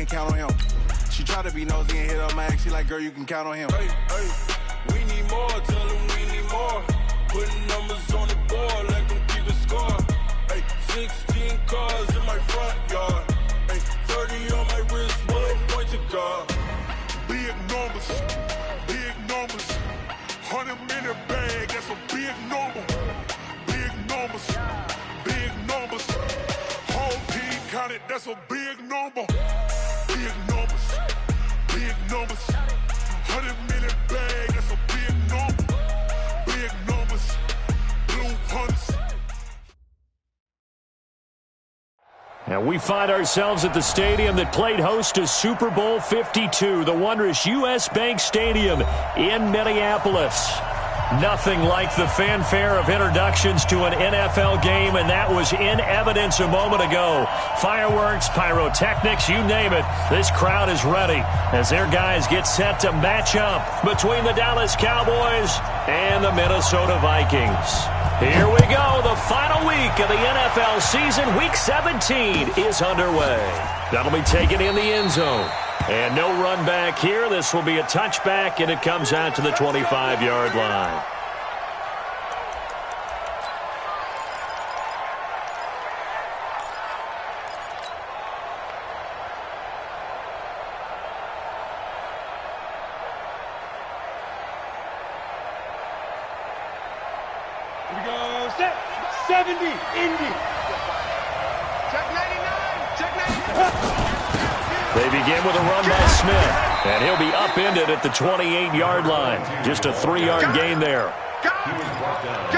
can count on him. She try to be nosy and hit up my ex. She like, girl, you can count on him. Hey, we need more. Tell them we need more. Putting numbers on the board, let them keep the score. Hey, 16 cars in my front yard. Hey, 30 on my wrist, bullet point to God. Big numbers, 100 million bag, that's a big number. Big numbers, whole team counted, that's a big number. Big numbers, 100 million bag, that's a big number. Big numbers, blue hunts. And we find ourselves at the stadium that played host to Super Bowl 52, the wondrous U.S. Bank Stadium in Minneapolis. Nothing like the fanfare of introductions to an NFL game, and that was in evidence a moment ago. Fireworks, pyrotechnics, you name it. This crowd is ready as their guys get set to match up between the Dallas Cowboys and the Minnesota Vikings. Here we go. The final week of the NFL season, Week 17, is underway. That'll be taken in the end zone. And no run back here. This will be a touchback, and it comes out to the 25-yard line. Here we go. Set. 70. Indy. Check 99. Check 99. They begin with a run by Smith, and he'll be upended at the 28-yard line. Just a 3-yard gain there.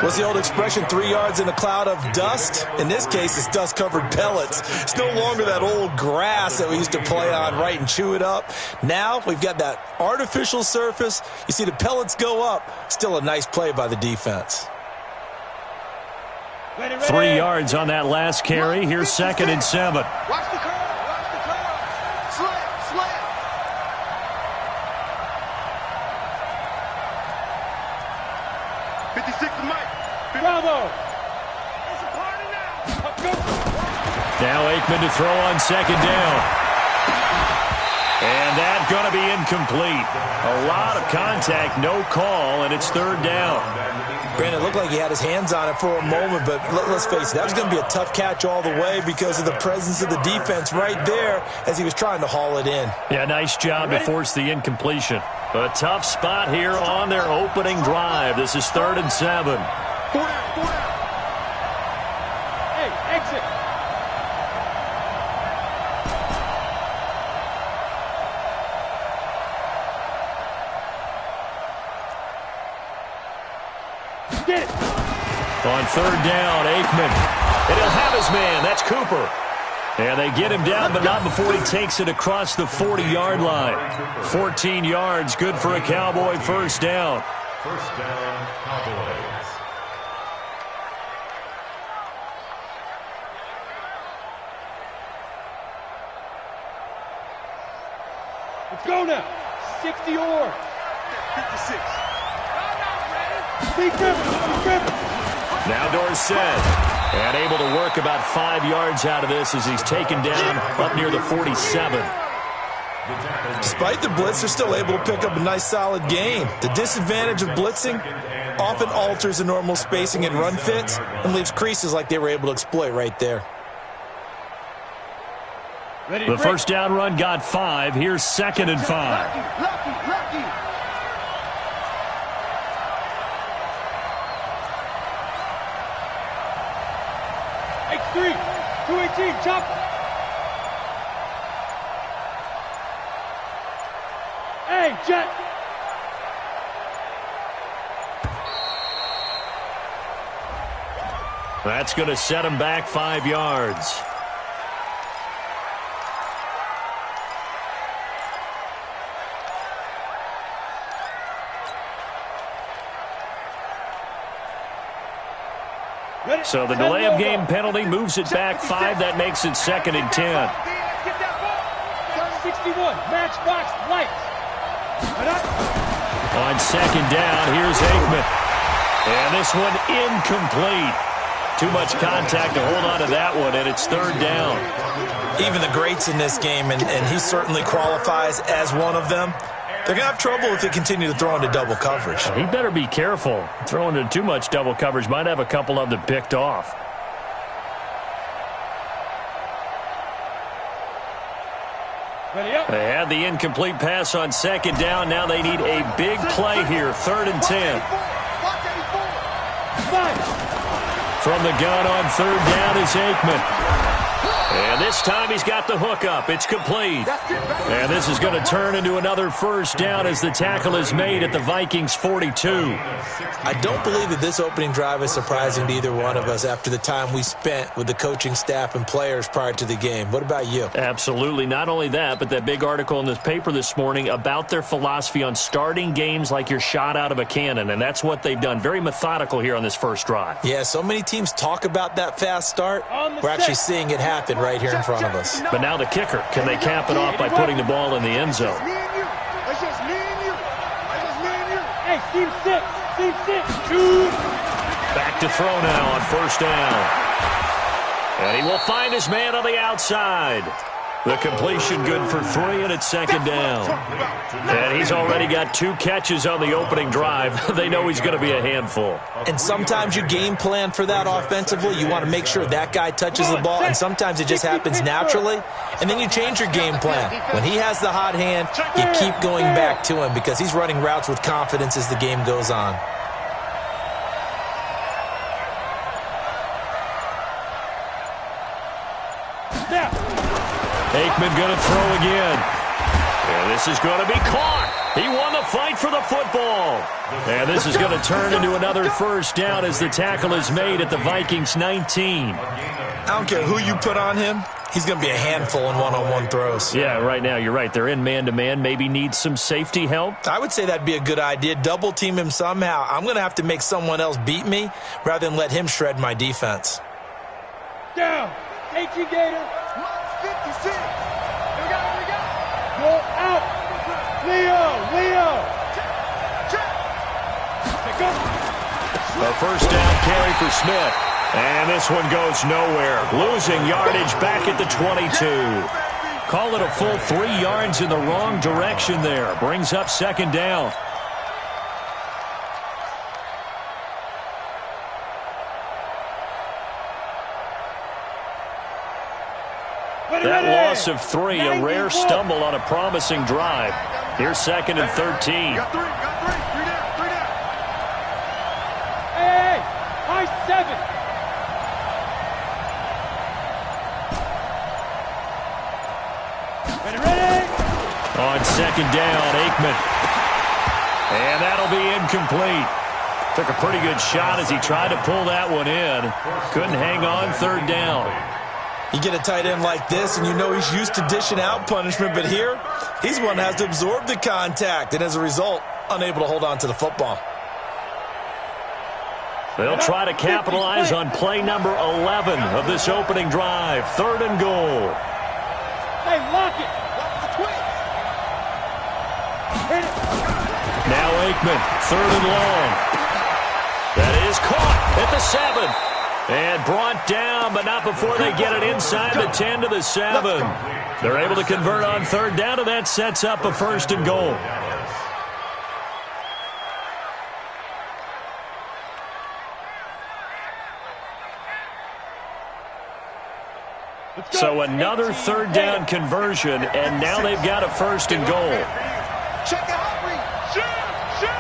What's the old expression, 3 yards in a cloud of dust? In this case, it's dust-covered pellets. It's no longer that old grass that we used to play on, right, and chew it up. Now we've got that artificial surface. You see the pellets go up. Still a nice play by the defense. 3 yards on that last carry. Here's 2nd and 7. Watch the curve. Slant. 56 to Mike. Bravo. It's a party now. Now Aikman to throw on 2nd down. And that's going to be incomplete. A lot of contact, no call, and it's 3rd down. Granted, it looked like he had his hands on it for a moment, but let's face it, that was going to be a tough catch all the way because of the presence of the defense right there as he was trying to haul it in. Yeah, nice job to force the incompletion. A tough spot here on their opening drive. This is 3rd and 7. Hey, exit. Get it. On 3rd down, Aikman. And he'll have his man. That's Cooper. And they get him down, but not before he takes it across the 40-yard line. 14 yards, good for a Cowboy first down. First down, Cowboys. Let's go now. 60 or 56. Speak Griffin. Now Dorsett. And able to work about 5 yards out of this as he's taken down up near the 47. Despite the blitz, they're still able to pick up a nice solid gain. The disadvantage of blitzing often alters the normal spacing and run fits and leaves creases like they were able to exploit right there. The first down run got 5. Here's 2nd and 5. Lucky. X3, 218, chop. Hey, jet. That's going to set him back 5 yards. So the delay of game penalty moves it back 5. That makes it 2nd and 10. 61, matchbox, lights. On 2nd down, here's Aikman. And this one incomplete. Too much contact to hold on to that one, and it's 3rd down. Even the greats in this game, and he certainly qualifies as one of them, they're going to have trouble if they continue to throw into double coverage. He better be careful. Throwing into too much double coverage might have a couple of them picked off. They had the incomplete pass on second down. Now they need a big play here, 3rd and 10. From the gun on 3rd down is Aikman. And this time he's got the hook up. It's complete. And this is going to turn into another first down as the tackle is made at the Vikings 42. I don't believe that this opening drive is surprising to either one of us after the time we spent with the coaching staff and players prior to the game. What about you? Absolutely. Not only that, but that big article in this paper this morning about their philosophy on starting games like you're shot out of a cannon, and that's what they've done. Very methodical here on this first drive. Yeah, so many teams talk about that fast start. We're actually seeing it happen right here in front of us. But now the kicker, can they cap it off by putting the ball in the end zone? Hey, team 6. Back to throw now on first down. And he will find his man on the outside. The completion good for 3, and it's second down. And he's already got 2 catches on the opening drive. They know he's going to be a handful. And sometimes you game plan for that offensively. You want to make sure that guy touches the ball, and sometimes it just happens naturally, and then you change your game plan. When he has the hot hand, you keep going back to him because he's running routes with confidence as the game goes on. Aikman going to throw again. And this is going to be caught. He won the fight for the football. And this is going to turn into another first down as the tackle is made at the Vikings 19. I don't care who you put on him. He's going to be a handful in one-on-one throws. Yeah, right now, you're right. They're in man-to-man. Maybe needs some safety help. I would say that'd be a good idea. Double team him somehow. I'm going to have to make someone else beat me rather than let him shred my defense. Down. Take you, Gator. 156. Here we go. Go out. Leo. A first down carry for Smith. And this one goes nowhere. Losing yardage back at the 22. Call it a full 3 yards in the wrong direction there. Brings up second down. That loss of 3, a rare stumble on a promising drive. Here's 2nd and 13. Got 3 down. Hey, high 7. Ready. On second down, Aikman. And that'll be incomplete. Took a pretty good shot as he tried to pull that one in. Couldn't hang on 3rd down. You get a tight end like this, and you know he's used to dishing out punishment, but here, he's one that has to absorb the contact, and as a result, unable to hold on to the football. They'll try to capitalize on play number 11 of this opening drive. 3rd and goal. Hey, lock it. Hit it. Now Aikman, 3rd and long. That is caught at the 7. And brought down, but not before they get it inside the 10 to the 7. They're able to convert on 3rd down, and that sets up a 1st and goal. So another 3rd down conversion, and now they've got a 1st and goal. Check the hot read. Shoot.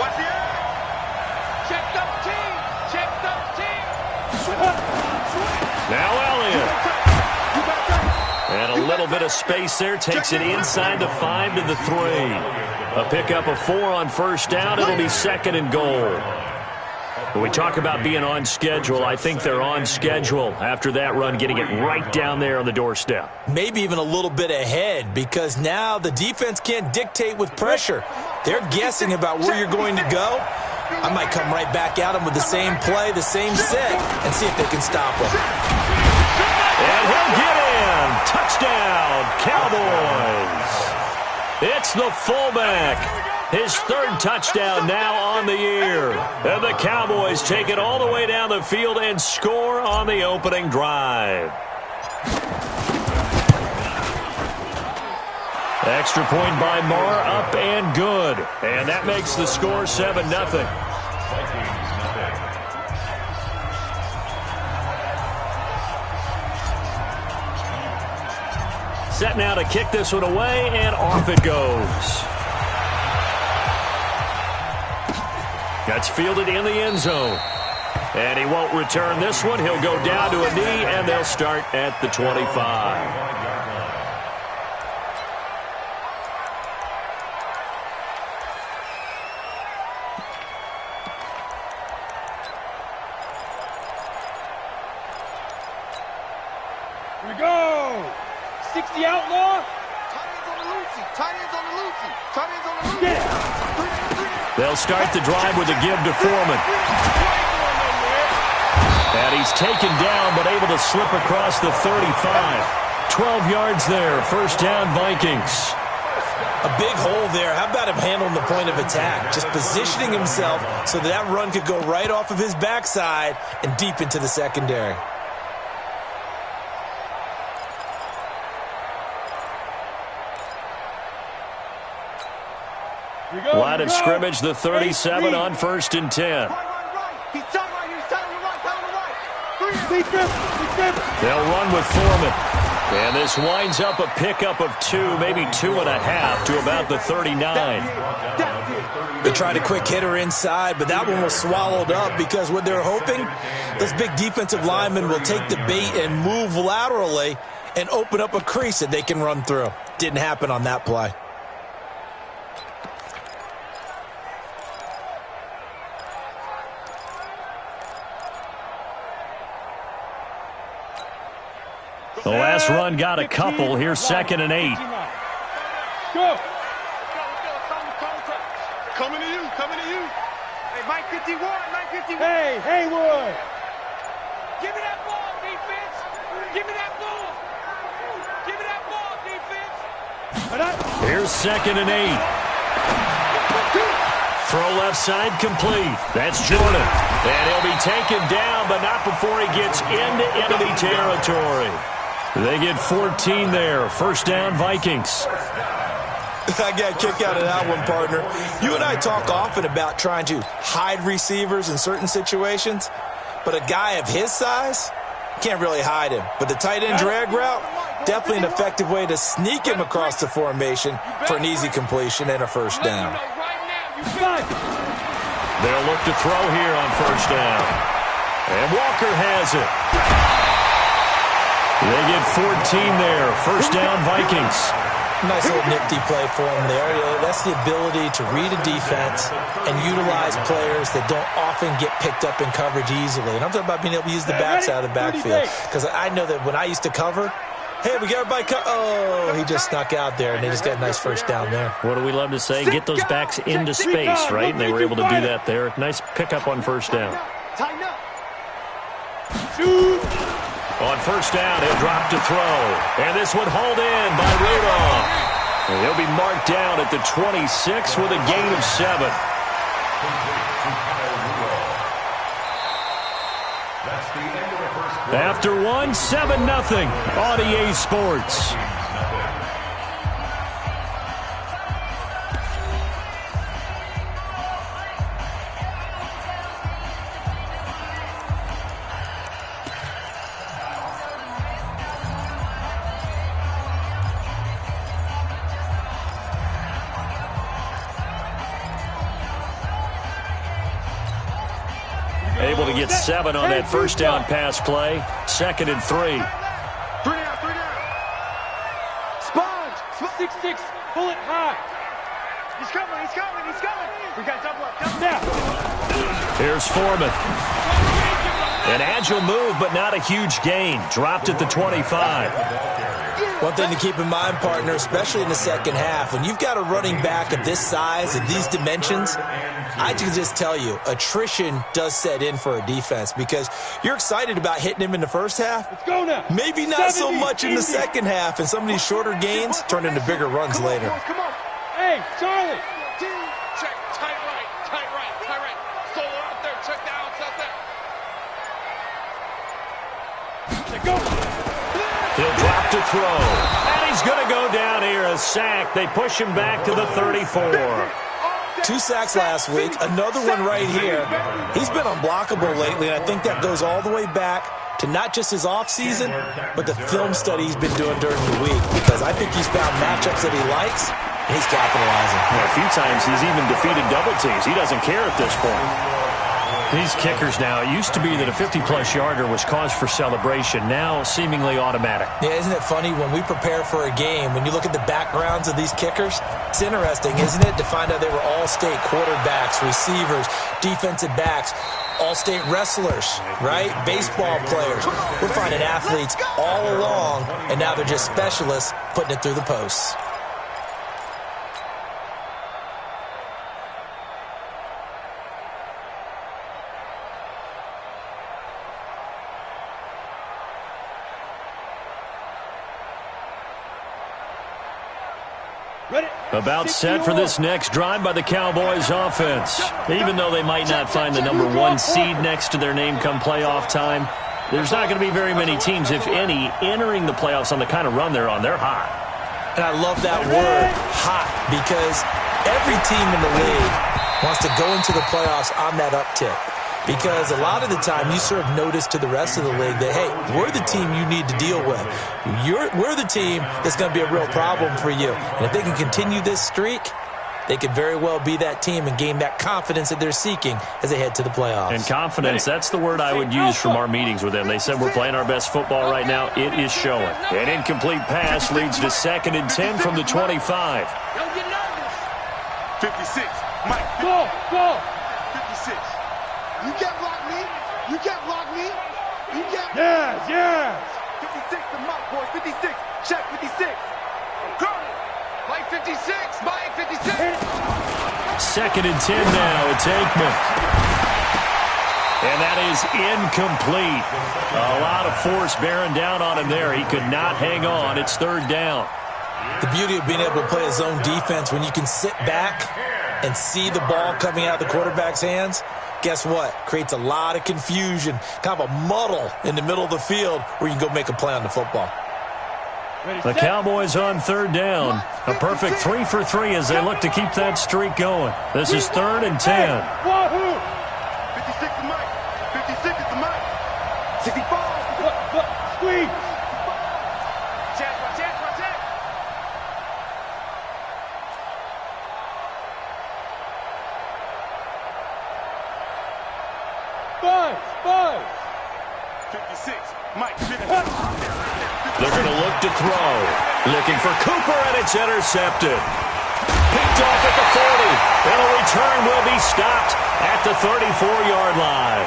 What's the eye? Check the team. Now Elliott. And a little bit of space there. Takes it inside the 5 to the 3. A pickup of 4 on 1st down. It'll be 2nd and goal. When we talk about being on schedule, I think they're on schedule after that run, getting it right down there on the doorstep. Maybe even a little bit ahead, because now the defense can't dictate with pressure. They're guessing about where you're going to go. I might come right back at them with the same play, the same set, and see if they can stop them. And he'll get in. Touchdown, Cowboys. It's the fullback. His 3rd touchdown now on the year. And the Cowboys take it all the way down the field and score on the opening drive. Extra point by Marr, up and good. And that makes the score 7-0. Set now to kick this one away, and off it goes. That's fielded in the end zone. And he won't return this one. He'll go down to a knee, and they'll start at the 25. Here we go. 60 outlaw. Tight ends on the Lucy. Tight ends on the Lucy. Tight ends on the Lucy. Yeah. They'll start the drive with a give to Foreman. And he's taken down, but able to slip across the 35. 12 yards there. First down, Vikings. A big hole there. How about him handling the point of attack? Just positioning himself so that run could go right off of his backside and deep into the secondary. Line of scrimmage, the 37 on 1st and 10. He's telling right here. He's telling him right. Telling him right. They'll run with Foreman. And this winds up a pickup of 2, maybe 2.5 to about the 39. They tried a quick hitter inside, but that one was swallowed up because what they're hoping, this big defensive lineman will take the bait and move laterally and open up a crease that they can run through. Didn't happen on that play. The last run got a couple. Here's 2nd and 8. Go. Coming to you. Coming to you. Hey, Mike 51. Mike 51. Hey, Haywood. Give me that ball, defense. Give me that ball. Give me that ball, defense. Here's 2nd and 8. Throw left side complete. That's Jordan. And he'll be taken down, but not before he gets into enemy territory. They get 14 there. First down, Vikings. I got a kick out of that one, partner. You and I talk often about trying to hide receivers in certain situations, but a guy of his size can't really hide him. But the tight end drag route, definitely an effective way to sneak him across the formation for an easy completion and a first down. They'll look to throw here on first down. And Walker has it. They get 14 there. First down, Vikings. Nice little nifty play for him there. That's the ability to read a defense and utilize players that don't often get picked up in coverage easily. And I'm talking about being able to use the backs out of the backfield. Because I know that when I used to cover, hey, we got everybody oh, he just snuck out there, and they just got a nice first down there. What do we love to say? Get those backs into space, right? And they were able to do that there. Nice pickup on first down. Tighten up. Shoot. On first down, he'll drop to throw. And this one hauled in by Rudolph. And he'll be marked down at the 26 with a gain of 7. After one, 7-0 on EA Sports. Able to get 7 on that first down pass play. 2nd and 3. 3 down, 3 down. Sponge. 6-6. Pull it high. He's coming, he's coming, he's coming. We got double up. Now. Here's Foreman. An agile move, but not a huge gain. Dropped at the 25. One thing to keep in mind, partner, especially in the second half, when you've got a running back of this size and these dimensions, I can just tell you, attrition does set in for a defense because you're excited about hitting him in the first half. Let's go now. Maybe not so much in the second half, and some of these shorter gains turn into bigger runs later. Come on. Hey, Charlie. Check. Tight right. Tight right. Tight right. Solo out there. Check the outside there. Go. He'll drop to throw. And he's going to go down here, a sack. They push him back to the 34. 2 sacks last week, another one right here. He's been unblockable lately, and I think that goes all the way back to not just his offseason, but the film study he's been doing during the week, because I think he's found matchups that he likes, and he's capitalizing. Yeah, a few times he's even defeated double teams. He doesn't care at this point. These kickers now, it used to be that a 50-plus yarder was cause for celebration. Now, seemingly automatic. Yeah, isn't it funny when we prepare for a game, when you look at the backgrounds of these kickers, it's interesting, isn't it, to find out they were all-state quarterbacks, receivers, defensive backs, all-state wrestlers, right? Baseball players. We're finding athletes all along, and now they're just specialists putting it through the posts. About set for this next drive by the Cowboys offense. Even though they might not find the #1 seed next to their name come playoff time, there's not going to be very many teams, if any, entering the playoffs on the kind of run they're on. They're hot. And I love that word, hot, because every team in the league wants to go into the playoffs on that uptick. Because a lot of the time you serve notice to the rest of the league that, hey, we're the team you need to deal with. We're the team that's going to be a real problem for you. And if they can continue this streak, they could very well be that team and gain that confidence that they're seeking as they head to the playoffs. And confidence, that's the word I would use from our meetings with them. They said we're playing our best football right now. It is showing. An incomplete pass leads to 2nd and 10 from the 25. 56. Mike. Go, go. 56. You can't block me. You can't block me. You can't. Yes, yes. 56 to Mike, boys. 56. Check 56. Go. Mike 56. Mike 56. 2nd and 10 now. It's Aikman. And that is incomplete. A lot of force bearing down on him there. He could not hang on. It's 3rd down. The beauty of being able to play a zone defense when you can sit back and see the ball coming out of the quarterback's hands, guess what? Creates a lot of confusion, kind of a muddle in the middle of the field where you can go make a play on the football. The Cowboys on 3rd down. A perfect 3 for 3 as they look to keep that streak going. This is 3rd and 10. 56 to Mike. 56 is to Mike. 65. Squeeze. Buzz. 56. Mike. 50. They're going to look to throw. Looking for Cooper, and it's intercepted. Picked off at the 40. And a return will be stopped at the 34-yard line.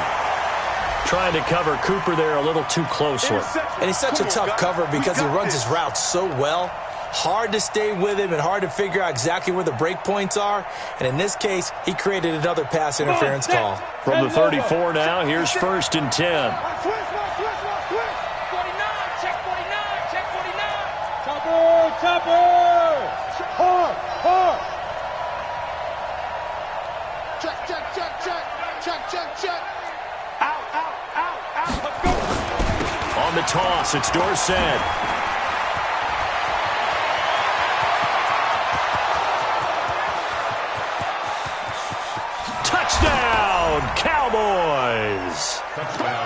Trying to cover Cooper there a little too closely. And he's such a tough cover because he runs his routes so well. Hard to stay with him and hard to figure out exactly where the break points are. And in this case, he created another pass interference call. From the 34 now, here's 1st and 10. 49. Check 49. Check 49. Chopper. Hard. Check. Out. Let's go. On the toss, it's Dorsett. Touchdown, Cowboys.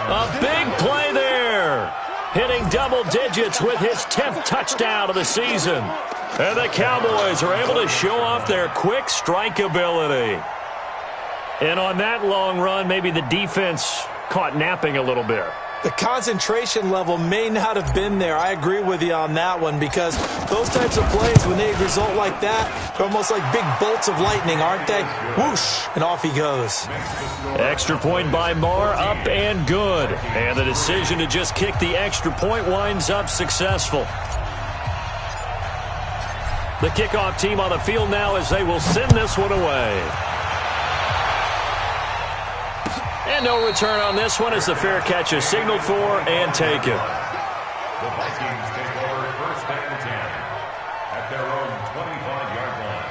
A big play there. Hitting double digits with his 10th touchdown of the season. And the Cowboys are able to show off their quick strike ability. And on that long run, maybe the defense caught napping a little bit. The concentration level may not have been there. I agree with you on that one because those types of plays, when they result like that, they're almost like big bolts of lightning, aren't they? Whoosh, and off he goes. Extra point by Marr, up and good. And the decision to just kick the extra point winds up successful. The kickoff team on the field now as they will send this one away. And no return on this one as the fair catch is signaled for and taken. The Vikings take over 1st and 10 at their own 25-yard line.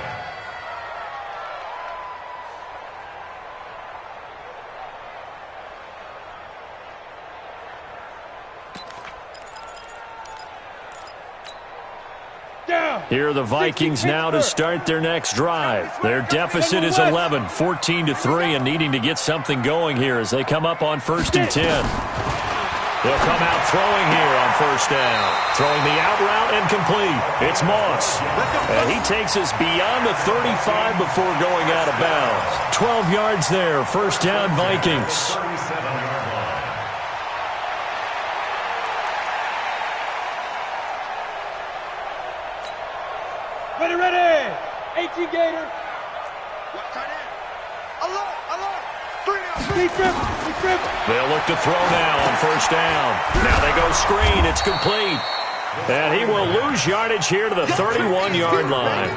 Here are the Vikings now to start their next drive. Their deficit is 11, 14-3, and needing to get something going here as they come up on 1st and 10. They'll come out throwing here on 1st down. Throwing the out route and complete. It's Moss. And he takes us beyond the 35 before going out of bounds. 12 yards there, 1st down Vikings. Ready. 18 Gator. They'll look to throw now on 1st down. Now they go screen. It's complete. And he will lose yardage here to the 31-yard line.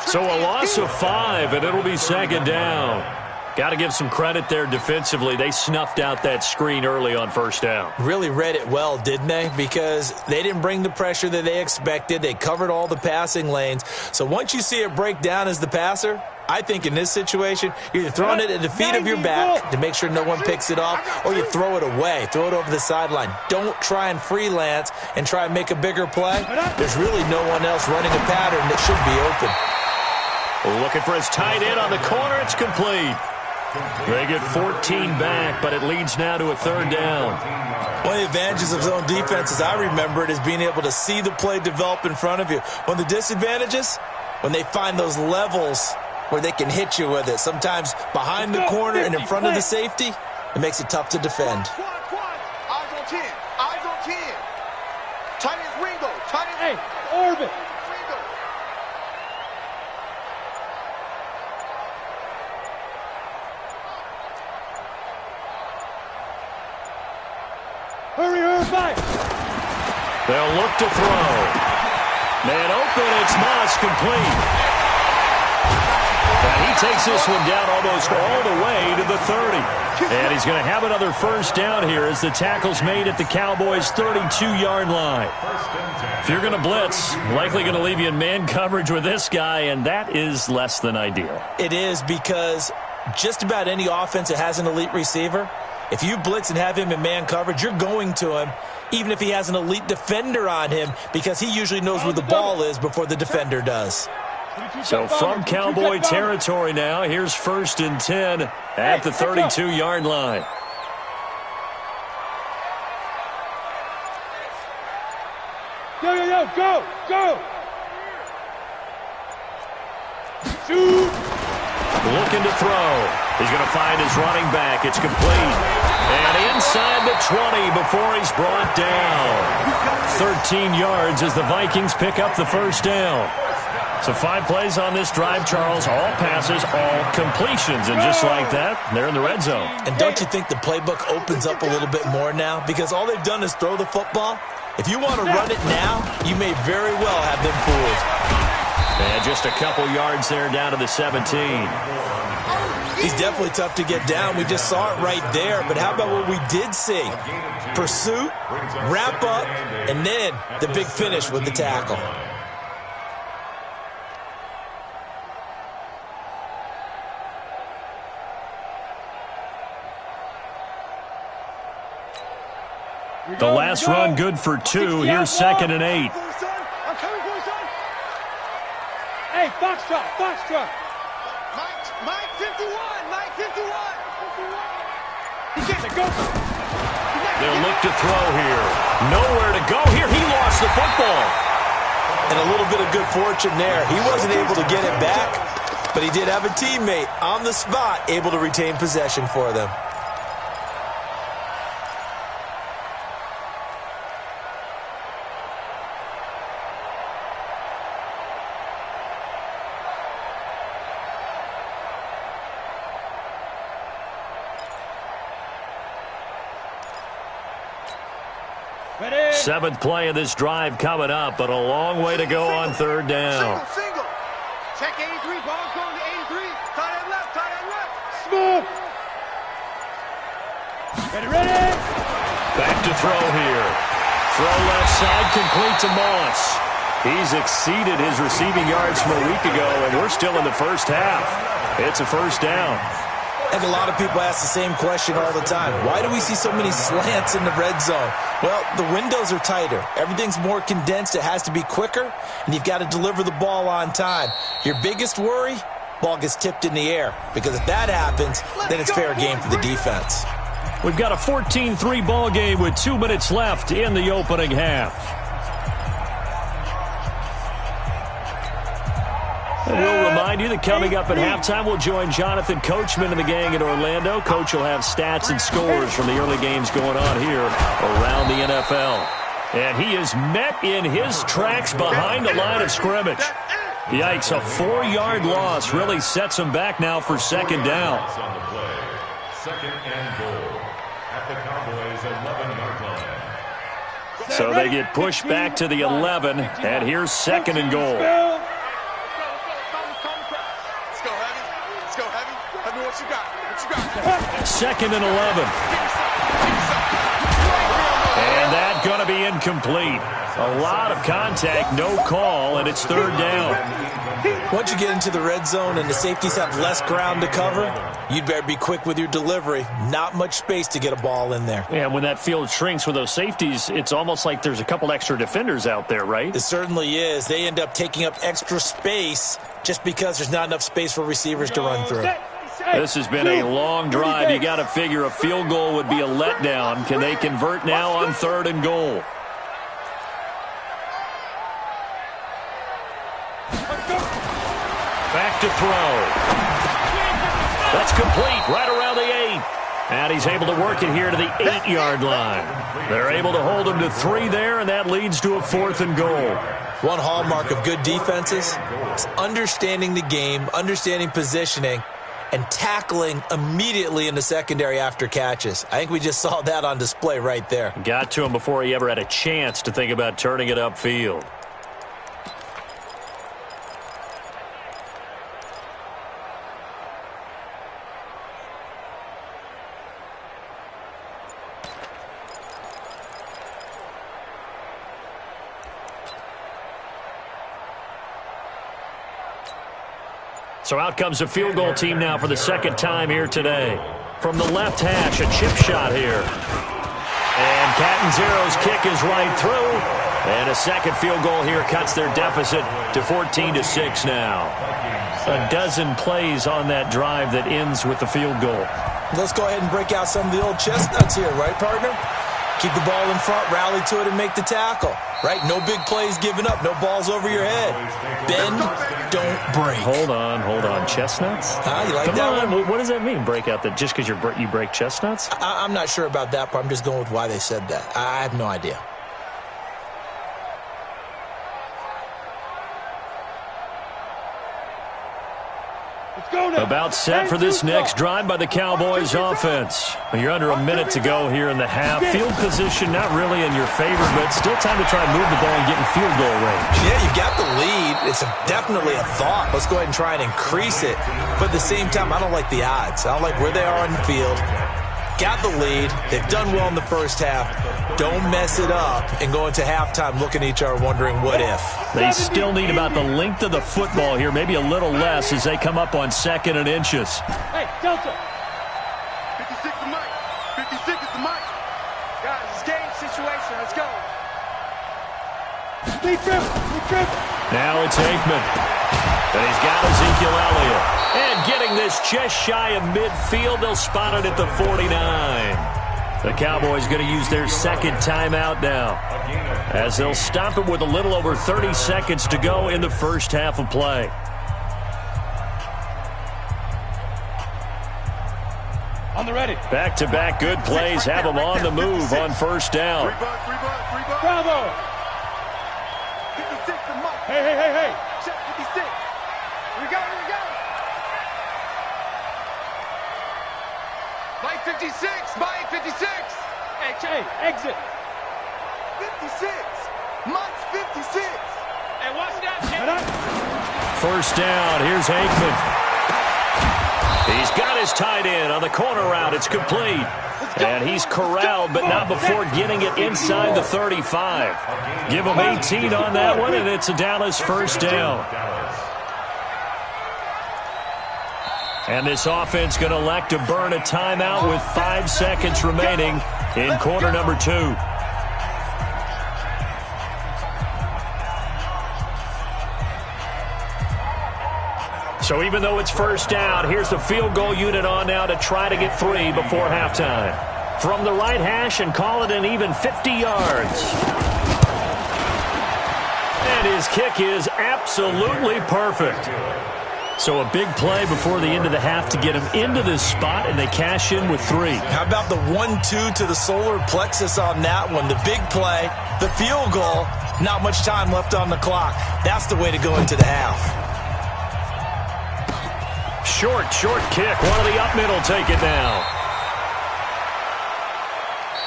So a loss of 5, and it'll be 2nd down. Got to give some credit there defensively. They snuffed out that screen early on 1st down. Really read it well, didn't they? Because they didn't bring the pressure that they expected. They covered all the passing lanes. So once you see it break down as the passer, I think in this situation, you're either throwing it at the feet of your back to make sure no one picks it off, or you throw it away, throw it over the sideline. Don't try and freelance and try and make a bigger play. There's really no one else running a pattern that should be open. Looking for his tight end on the corner. It's complete. They get 14 back, but it leads now to a 3rd down. One of the advantages of zone defense, as I remember it, is being able to see the play develop in front of you. One of the disadvantages, when they find those levels where they can hit you with it, sometimes behind the corner and in front of the safety, it makes it tough to defend. Eyes on 10. Eyes on 10. Tight end Ringo. Tight end. Hey, orbit. Hurry, back. They'll look to throw. Man open, it's Moss, complete. And he takes this one down almost all the way to the 30. And he's going to have another 1st down here as the tackle's made at the Cowboys' 32-yard line. If you're going to blitz, likely going to leave you in man coverage with this guy, and that is less than ideal. It is, because just about any offense that has an elite receiver, if you blitz and have him in man coverage, you're going to him, even if he has an elite defender on him, because he usually knows where the ball is before the defender does. So from Cowboy territory now, here's 1st and 10 at the 32-yard line. Go. Shoot. Looking to throw. He's going to find his running back. It's complete. And inside the 20 before he's brought down. 13 yards as the Vikings pick up the 1st down. So 5 plays on this drive, Charles. All passes, all completions. And just like that, they're in the red zone. And don't you think the playbook opens up a little bit more now? Because all they've done is throw the football. If you want to run it now, you may very well have them fooled. And just a couple yards there down to the 17. He's definitely tough to get down. We just saw it right there. But how about what we did see? Pursuit, wrap up, and then the big finish with the tackle. The last run good for 2. Here's 2nd and 8. I'm coming for you, son. Hey, Foxtrot. Mike 51. He gets it, go. They'll look to throw here. Nowhere to go here. He lost the football. And a little bit of good fortune there. He wasn't able to get it back, but he did have a teammate on the spot able to retain possession for them. Ready. 7th play of this drive coming up, but a long way to go on 3rd down. Single. Check 83. Ball going to 83. Tight end left. Smooth. Ready. Back to throw here. Throw left side, complete to Moss. He's exceeded his receiving yards from a week ago, and we're still in the 1st half. It's a 1st down. I think a lot of people ask the same question all the time. Why do we see so many slants in the red zone? Well, the windows are tighter. Everything's more condensed. It has to be quicker, and you've got to deliver the ball on time. Your biggest worry? Ball gets tipped in the air. Because if that happens, then it's fair game for the defense. We've got a 14-3 ball game with 2 minutes left in the opening half. And we'll remind you that coming up at halftime, we'll join Jonathan Coachman and the gang in Orlando. Coach will have stats and scores from the early games going on here around the NFL. And he is met in his tracks behind the line of scrimmage. Yikes, a 4-yard loss really sets him back now for second down. Second and goal at the Cowboys' 11-yard line. So they get pushed back to the 11, and here's second and goal. Second and 11. And that's going to be incomplete. A lot of contact, no call, and it's third down. Once you get into the red zone and the safeties have less ground to cover, you'd better be quick with your delivery. Not much space to get a ball in there. And when that field shrinks with those safeties, it's almost like there's a couple extra defenders out there, right? It certainly is. They end up taking up extra space just because there's not enough space for receivers to run through. This has been a long drive. You got to figure a field goal would be a letdown. Can they convert now on third and goal? Back to throw. That's complete right around the 8. And he's able to work it here to the 8-yard line. They're able to hold him to 3 there, and that leads to a 4th and goal. One hallmark of good defenses is understanding the game, understanding positioning, and tackling immediately in the secondary after catches. I think we just saw that on display right there. Got to him before he ever had a chance to think about turning it upfield. So out comes the field goal team now for the second time here today. From the left hash, a chip shot here. And Catanzaro's kick is right through. And a second field goal here cuts their deficit to 14-6 now. A dozen plays on that drive that ends with the field goal. Let's go ahead and break out some of the old chestnuts here, right, partner? Keep the ball in front, rally to it, and make the tackle. Right? No big plays given up. No balls over your head. Bend, don't break. Hold on. Chestnuts? You like Come that on. one? What does that mean, break out that just because you break chestnuts? I'm not sure about that part. I'm just going with why they said that. I have no idea. About set for this next drive by the Cowboys offense. You're under a minute to go here in the half. Field position not really in your favor, but still time to try and move the ball and get in field goal range. Yeah, you've got the lead. It's definitely a thought. Let's go ahead and try and increase it. But at the same time, I don't like the odds. I don't like where they are on the field. Got the lead. They've done well in the first half. Don't mess it up and go into halftime looking at each other wondering what if. They still need about the length of the football here, maybe a little less as they come up on 2nd and inches. Hey, Delta. 56 is Mike. 56 is the Mike. Guys, it's game situation. Let's go. Now it's Aikman. And he's got Ezekiel Elliott. And getting this just shy of midfield, they'll spot it at the 49. The Cowboys going to use their second timeout now, as they'll stop it with a little over 30 seconds to go in the first half of play. On the ready. Back-to-back good plays have them on the move on first down. Bravo. 56 to Mike. Hey. Check 56. We got it. Mike 56. Mike 56. Hey, exit. 56. Mike's 56. Hey, watch that. First down. Here's Aikman. He's got his tight end on the corner route. It's complete. And he's corralled, but not before getting it inside the 35. Give him 18 on that one, and it's a Dallas first down. And this offense going to elect to burn a timeout with 5 seconds remaining in quarter number 2. So even though it's first down, here's the field goal unit on now to try to get 3 before halftime. From the right hash and call it an even 50 yards. And his kick is absolutely perfect. So a big play before the end of the half to get him into this spot, and they cash in with 3. How about the 1-2 to the solar plexus on that one? The big play, the field goal, not much time left on the clock. That's the way to go into the half. Short kick. One of the up middle take it now.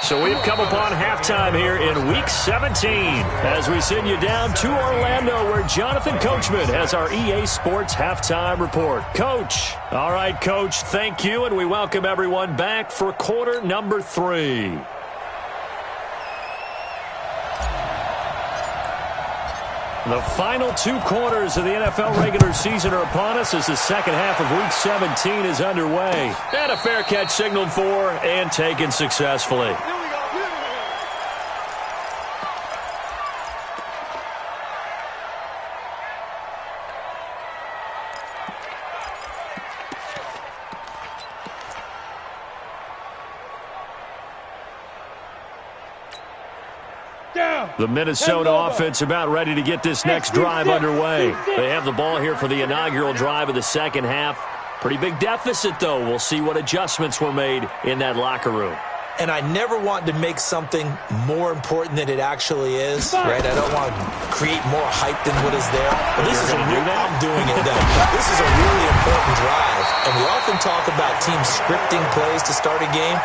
So we've come upon halftime here in Week 17 as we send you down to Orlando where Jonathan Coachman has our EA Sports Halftime Report. Coach. All right, Coach, thank you, and we welcome everyone back for quarter number 3. The final 2 quarters of the NFL regular season are upon us as the second half of Week 17 is underway. And a fair catch signaled for and taken successfully. The Minnesota offense about ready to get this next drive underway. They have the ball here for the inaugural drive of the second half. Pretty big deficit, though. We'll see what adjustments were made in that locker room. And I never want to make something more important than it actually is, right? I don't want to create more hype than what is there. But this is I'm doing it, though. This is a really important drive. And we often talk about teams scripting plays to start a game.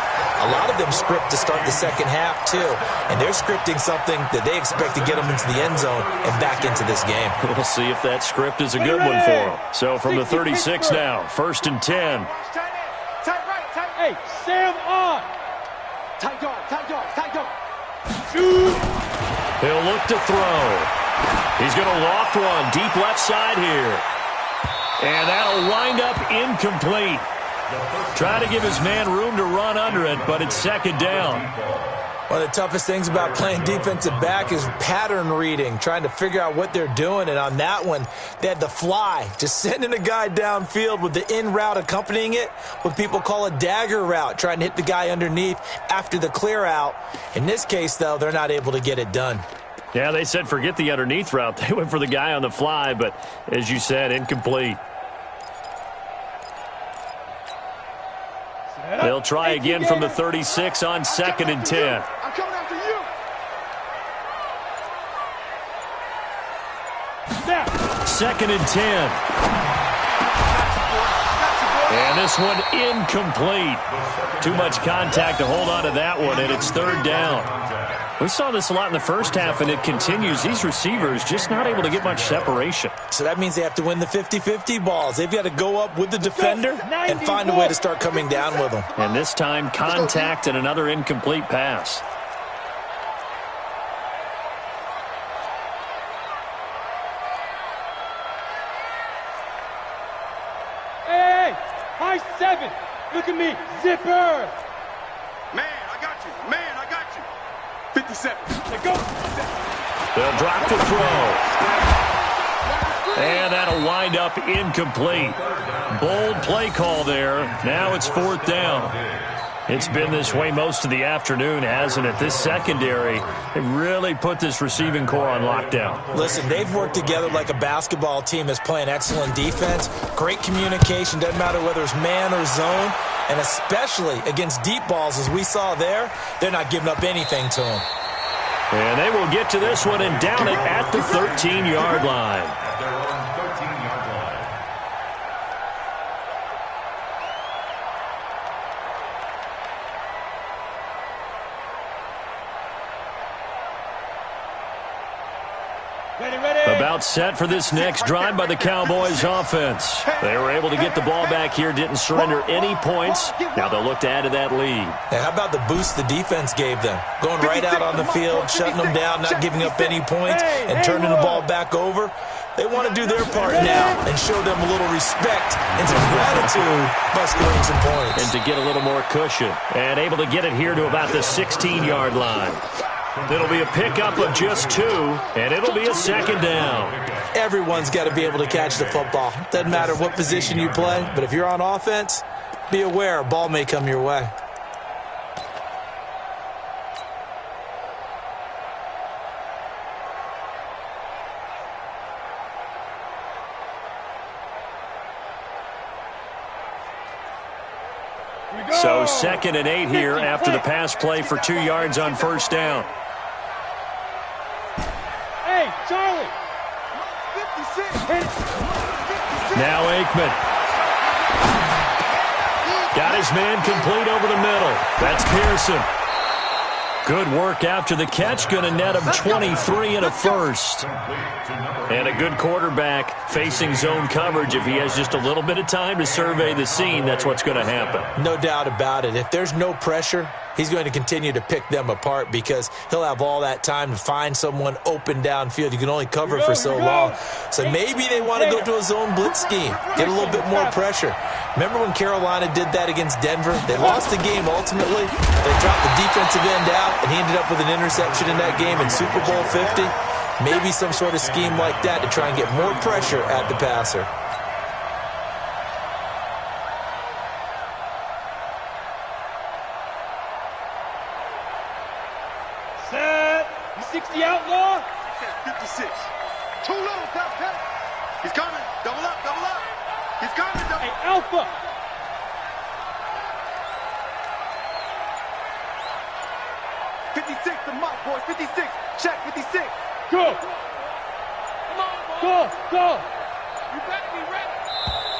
A lot of them script to start the second half, too. And they're scripting something that they expect to get them into the end zone and back into this game. We'll see if that script is a good one for them. So from the 36 now, 1st and 10. Tight right, tight. Hey, Sam on. Tight guard. Shoot. He'll look to throw. He's going to loft one deep left side here. And that'll wind up incomplete. Try to give his man room to run under it, but it's second down. One of the toughest things about playing defensive back is pattern reading, trying to figure out what they're doing. And on that one, they had the fly, just sending a guy downfield with the in route accompanying it, what people call a dagger route, trying to hit the guy underneath after the clear out. In this case, though, they're not able to get it done. Yeah, they said forget the underneath route. They went for the guy on the fly, but as you said, incomplete. They'll try again from the 36 on 2nd and 10. I'm coming after you. Now. 2nd and 10. And this one incomplete. Too much contact to hold on to that one, and it's 3rd down. We saw this a lot in the first half, and it continues. These receivers just not able to get much separation. So that means they have to win the 50-50 balls. They've got to go up with the defender and find a way to start coming down with them. And this time, contact and another incomplete pass. Hey, high 7. Look at me, zipper. Man, I got you. 57. Let go. They'll drop the throw. And that'll wind up incomplete. Bold play call there. Now it's 4th down. It's been this way most of the afternoon, hasn't it? This secondary, they really put this receiving core on lockdown. Listen, they've worked together like a basketball team that's playing excellent defense. Great communication. Doesn't matter whether it's man or zone. And especially against deep balls, as we saw there, they're not giving up anything to them. And they will get to this one and down it at the 13-yard line. At their own 13-yard line. Ready. About set for this next drive by the Cowboys offense. They were able to get the ball back here, didn't surrender any points. Now they'll look to add to that lead. Now, how about the boost the defense gave them? Going right out on the field, shutting them down, not giving up any points, and turning the ball back over. They want to do their part now and show them a little respect and some gratitude by scoring some points. And to get a little more cushion. And able to get it here to about the 16-yard line. It'll be a pickup of just 2, and it'll be a second down. Everyone's got to be able to catch the football. Doesn't matter what position you play, but if you're on offense, be aware a ball may come your way. So 2nd and 8 here after the pass play for 2 yards on first down. Hey, Charlie. 56. Now Aikman. Got his man complete over the middle. That's Pearson. Good work after the catch. Going to net him 23 and a first. And a good quarterback facing zone coverage. If he has just a little bit of time to survey the scene, that's what's going to happen. No doubt about it. If there's no pressure, he's going to continue to pick them apart because he'll have all that time to find someone open downfield. You can only cover for so long. So maybe they want to go to a zone blitz scheme, get a little bit more pressure. Remember when Carolina did that against Denver? They lost the game ultimately. They dropped the defensive end out, and he ended up with an interception in that game in Super Bowl 50. Maybe some sort of scheme like that to try and get more pressure at the passer. Set. You 60 outlaw. 56. Too low, Pep. He's coming. Double up. He's coming. Double. Hey, Alpha. The mark, boys. 56. Check. 56. Go. Come on, boys. Go. You better be ready.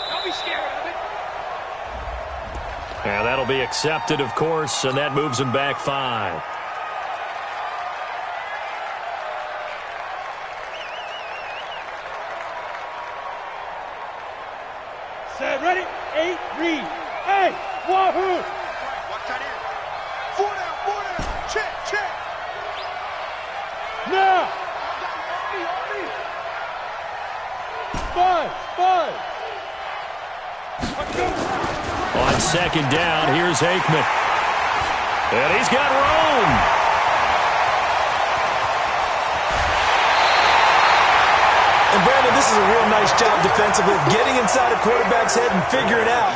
Don't be scared of it. And that'll be accepted, of course, and that moves him back 5. Set. Ready. 8. Read. Hey. Wahoo. Watch that in. 4 down. Check. Now. 5. On second down, here's Aikman. And he's got room. And Brandon, this is a real nice job defensively of getting inside a quarterback's head and figuring out,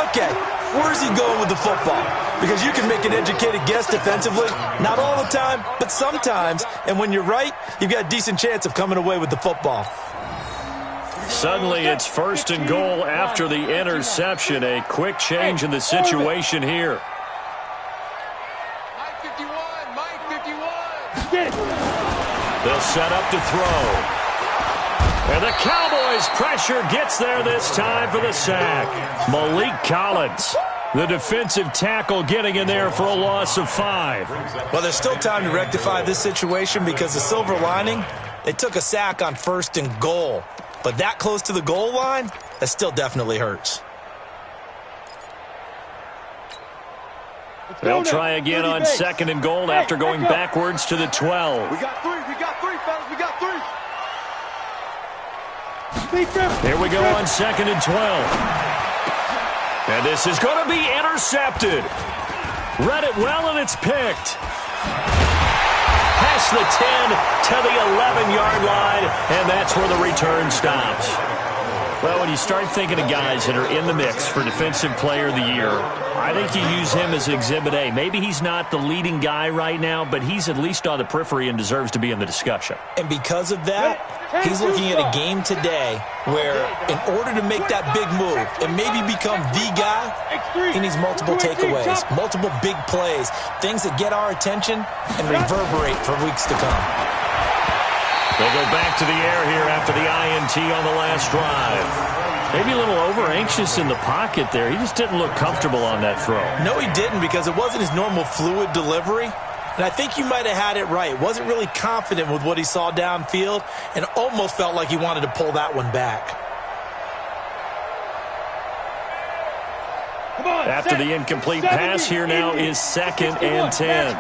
okay, where's he going with the football? Because you can make an educated guess defensively, not all the time, but sometimes. And when you're right, you've got a decent chance of coming away with the football. Suddenly it's 1st and goal after the interception. A quick change in the situation here. Mike 51. Get it. They'll set up to throw. And the Cowboys' pressure gets there this time for the sack. Malik Collins, the defensive tackle, getting in there for a loss of 5. Well, there's still time to rectify this situation because the silver lining, they took a sack on 1st and goal. But that close to the goal line, that still definitely hurts. They'll try again on 2nd and goal after going backwards to the 12. We got 3, fellas. We got 3. Here we go on 2nd and 12. And this is going to be intercepted. Read it well, and it's picked. Past the 10 to the 11-yard line, and that's where the return stops. Well, when you start thinking of guys that are in the mix for Defensive Player of the Year, I think you use him as Exhibit A. Maybe he's not the leading guy right now, but he's at least on the periphery and deserves to be in the discussion. And because of that, he's looking at a game today where in order to make that big move and maybe become the guy, he needs multiple takeaways, multiple big plays, things that get our attention and reverberate for weeks to come. They'll go back to the air here after the INT on the last drive. Maybe a little over-anxious in the pocket there. He just didn't look comfortable on that throw. No, he didn't, because it wasn't his normal fluid delivery. And I think you might have had it right. Wasn't really confident with what he saw downfield and almost felt like he wanted to pull that one back. After the incomplete pass, here now is 2nd and 10.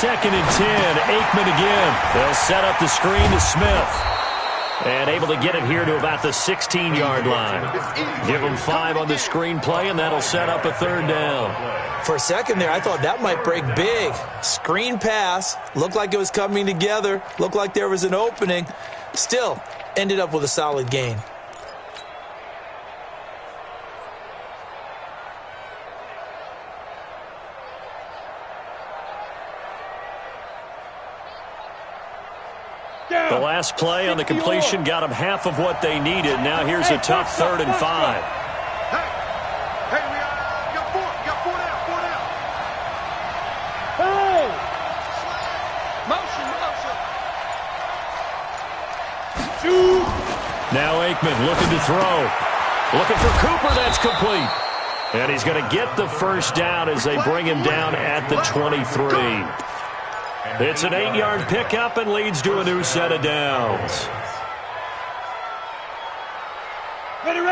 2nd and 10. Aikman again. They'll set up the screen to Smith. And able to get it here to about the 16-yard line. Give them 5 on the screen play, and that'll set up a 3rd down. For a second there, I thought that might break big. Screen pass. Looked like it was coming together. Looked like there was an opening. Still, ended up with a solid gain. The last play on the completion got them half of what they needed. Now here's a tough 3rd and 5. Hey, we got 4 down. Hey! Motion. Now Aikman looking to throw. Looking for Cooper. That's complete. And he's going to get the 1st down as they bring him down at the 23. It's an 8-yard pickup and leads to a new set of downs.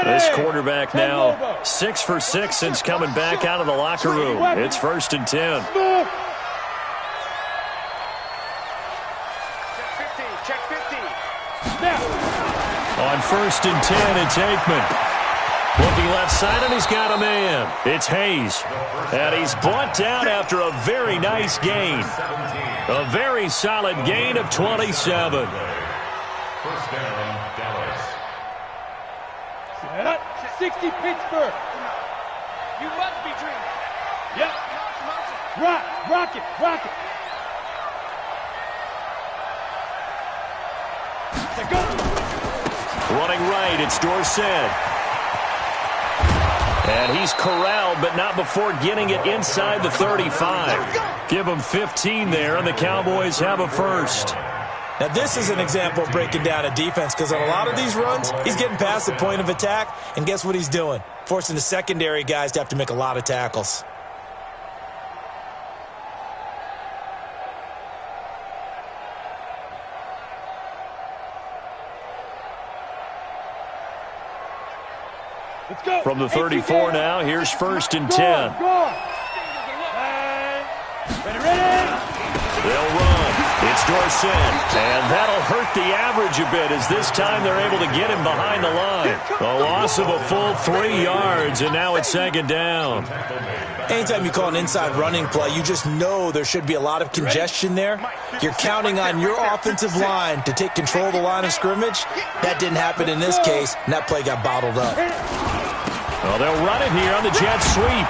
This quarterback now 6 for 6 since coming back out of the locker room. It's 1st and 10. Check 15. On 1st and 10, it's Aikman. Looking left side, and he's got a man. It's Hayes. And he's brought down after a very nice gain. A very solid gain of 27. 1st down, Dallas. 60 Pittsburgh. You must be dreaming. Yep. Rock it. Running right, it's Dorsett. And he's corralled, but not before getting it inside the 35. Give him 15 there, and the Cowboys have a 1st. Now, this is an example of breaking down a defense, because on a lot of these runs, he's getting past the point of attack, and guess what he's doing? Forcing the secondary guys to have to make a lot of tackles. From the 34 now, here's 1st and 10. They'll run. It's Dorsett. And that'll hurt the average a bit as this time they're able to get him behind the line. A loss of a full 3 yards, and now it's 2nd down. Anytime you call an inside running play, you just know there should be a lot of congestion there. You're counting on your offensive line to take control of the line of scrimmage. That didn't happen in this case, and that play got bottled up. Well, they'll run it here on the jet sweep.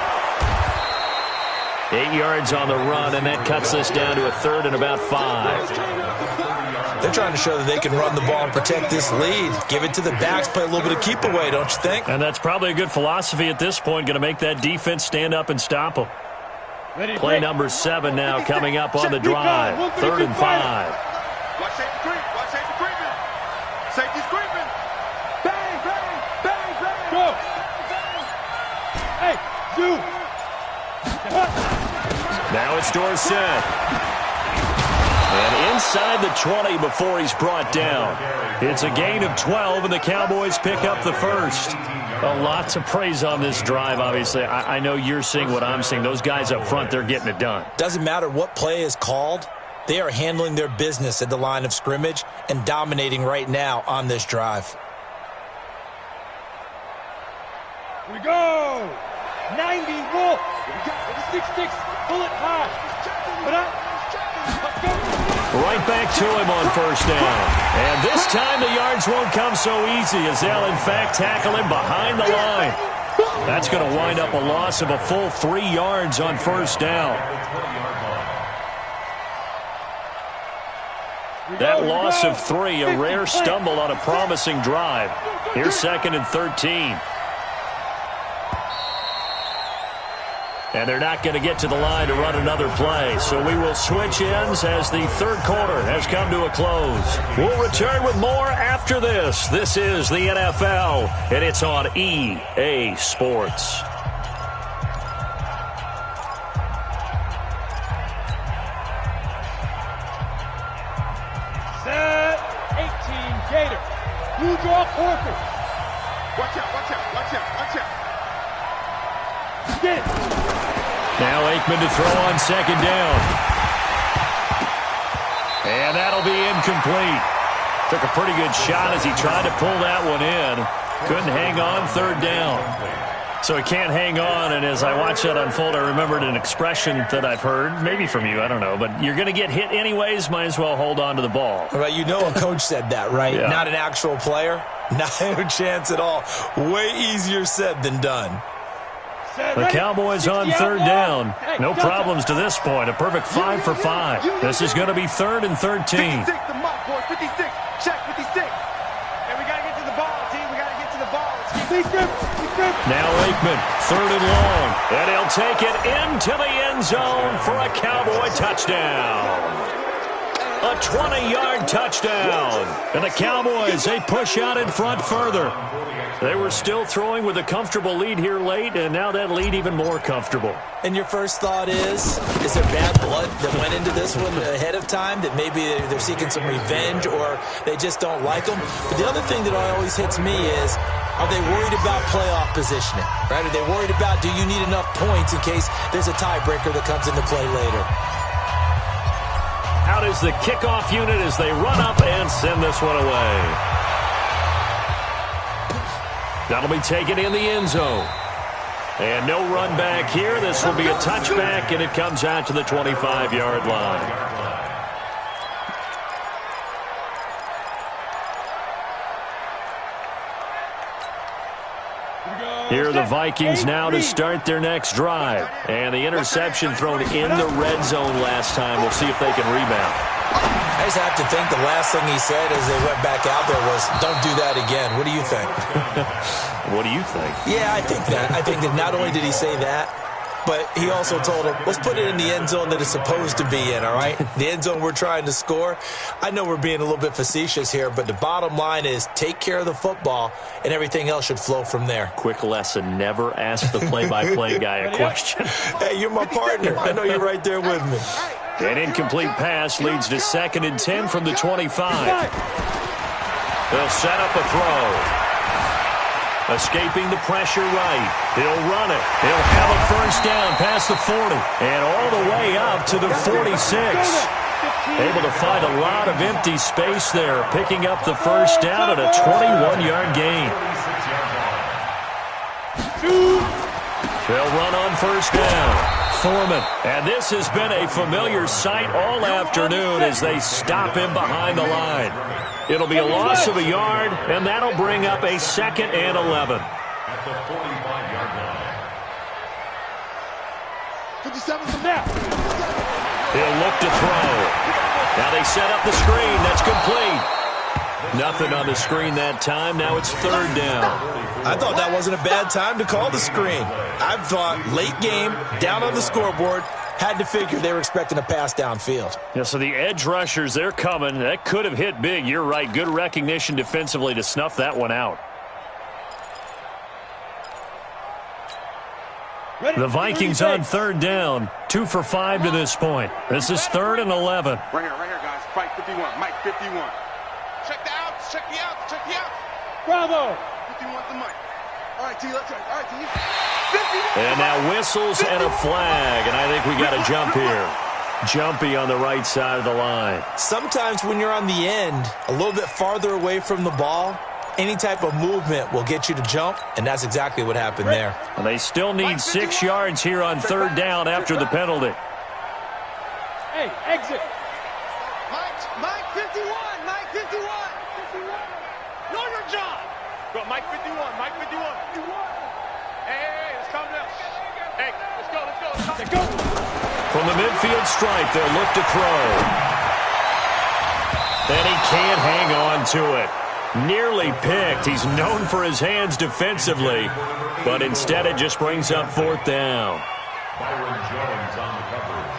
8 yards on the run, and that cuts this down to a 3rd and about 5. They're trying to show that they can run the ball and protect this lead. Give it to the backs, play a little bit of keep away, don't you think? And that's probably a good philosophy at this point, going to make that defense stand up and stop them. Play number 7 now coming up on the drive. 3rd and 5. Watch safety creeping. Safety's creeping. Bang. Go. Hey, Zoo. Now it's Dorsett. And inside the 20 before he's brought down. It's a gain of 12, and the Cowboys pick up the 1st. A lot to praise on this drive, obviously. I know you're seeing what I'm seeing. Those guys up front, they're getting it done. Doesn't matter what play is called. They are handling their business at the line of scrimmage and dominating right now on this drive. Here we go. 90 roll. 6-6. Pull it high. Put up. Let's go. Right back to him on 1st down. And this time the yards won't come so easy as they'll, in fact, tackle him behind the line. That's going to wind up a loss of a full 3 yards on 1st down. That loss of 3, a rare stumble on a promising drive. Here's 2nd and 13. And they're not going to get to the line to run another play. So we will switch ends as the 3rd quarter has come to a close. We'll return with more after this. This is the NFL, and it's on EA Sports. Set. 18 Gator. Blue draw Corker. Watch out. Get it. Now Aikman to throw on 2nd down. And that'll be incomplete. Took a pretty good shot as he tried to pull that one in. Couldn't hang on, third down. So he can't hang on, and as I watch that unfold, I remembered an expression that I've heard, maybe from you, I don't know, but you're going to get hit anyways, might as well hold on to the ball. Right, you know a coach said that, right? Yeah. Not an actual player? Not a chance at all. Way easier said than done. The Cowboys on third down. No problems to this point. A perfect 5 for 5. This is going to be 3rd and 13. 56, the mock boy, 56. Check 56. And we got to get to the ball, team. We got to get to the ball. Now Aikman, 3rd and long. And he'll take it into the end zone for a Cowboy touchdown. A 20-yard touchdown. And the Cowboys, they push out in front further. They were still throwing with a comfortable lead here late, and now that lead even more comfortable. And your first thought is there bad blood that went into this one ahead of time, that maybe they're seeking some revenge or they just don't like them? But the other thing that always hits me is, are they worried about playoff positioning? Right? Are they worried about, do you need enough points in case there's a tiebreaker that comes into play later? Out is the kickoff unit as they run up and send this one away. That'll be taken in the end zone. And no run back here. This will be a touchback, and it comes out to the 25-yard line. Here are the Vikings now to start their next drive. And the interception thrown in the red zone last time. We'll see if they can rebound. I just have to think the last thing he said as they went back out there was, don't do that again. What do you think? What do you think? Yeah, I think that. I think that not only did he say that, but he also told him, let's put it in the end zone that it's supposed to be in, all right? The end zone we're trying to score. I know we're being a little bit facetious here, but the bottom line is take care of the football, and everything else should flow from there. Quick lesson, never ask the play-by-play guy a question. Hey, you're my partner. I know you're right there with me. An incomplete pass leads to 2nd and 10 from the 25. They'll set up a throw. Escaping the pressure right. He'll run it. He'll have a first down past the 40. And all the way up to the 46. Able to find a lot of empty space there. Picking up the first down at a 21-yard gain. They'll run on first down. Foreman. And this has been a familiar sight all afternoon as they stop him behind the line. It'll be a loss of a yard, and that'll bring up a 2nd and 11. At the 45-yard line. 57 from now. He'll look to throw. Now they set up the screen. That's complete. Nothing on the screen that time. Now it's 3rd down. I thought that wasn't a bad time to call the screen. I thought late game, down on the scoreboard, had to figure they were expecting a pass downfield. Yeah, so the edge rushers, they're coming. That could have hit big. You're right. Good recognition defensively to snuff that one out. The Vikings on 3rd down. 2 for 5 to this point. This is 3rd and 11. Right here, guys. Fight 51. Mike 51. Check the outs. Check the outs. Check the outs. Bravo. 51 to Mike. All right, T. Let's right. All right, T. 51. And now whistles and a flag, and I think we got a jump here. Jumpy on the right side of the line. Sometimes when you're on the end, a little bit farther away from the ball, any type of movement will get you to jump, and that's exactly what happened there. And they still need 6 yards here on 3rd down after the penalty. Hey, exit. Mike 51. Mike 51. Know your job. Go, Mike 51. Mike 51. Hey, let's calm down. Hey, let's go. Let's go. From the midfield stripe, they'll look to throw. And he can't hang on to it. Nearly picked. He's known for his hands defensively, but instead it just brings up 4th down. Byron Jones on the coverage.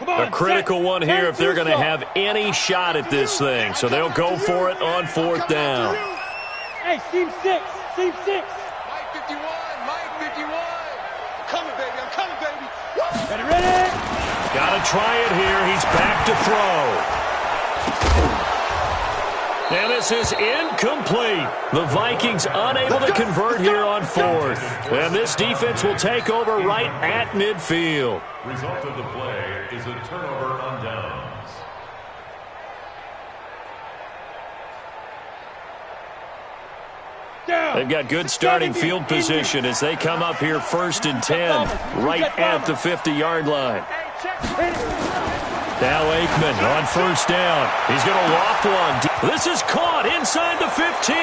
A critical one here if they're going to have any shot at this thing. So they'll go for it on 4th down. Hey, team 6. Team 6. Mike 51. Mike 51. I'm coming, baby. I'm coming, baby. Ready? Got to try it here. He's back to throw. And this is incomplete. The Vikings unable to convert here on fourth. And this defense will take over right at midfield. Result of the play is a turnover on downs. They've got good starting field position as they come up here 1st and 10, right at the 50-yard line. Now Aikman on 1st down. He's going to loft one. This is caught inside the 15.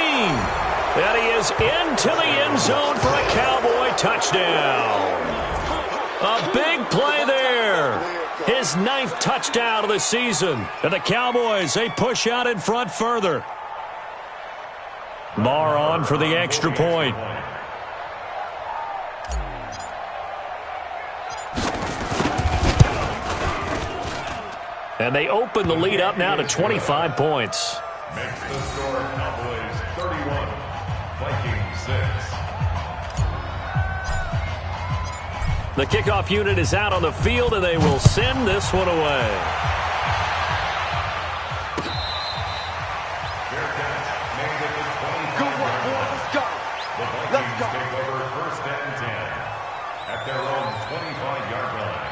And he is into the end zone for a Cowboy touchdown. A big play there. His 9th touchdown of the season. And the Cowboys, they push out in front further. Marr on for the extra point. And they open the lead up now to 25 points. Makes the score Cowboys 31, Vikings 6. The kickoff unit is out on the field, and they will send this one away. Let's go. Take over 1st and 10 at their own 25-yard line.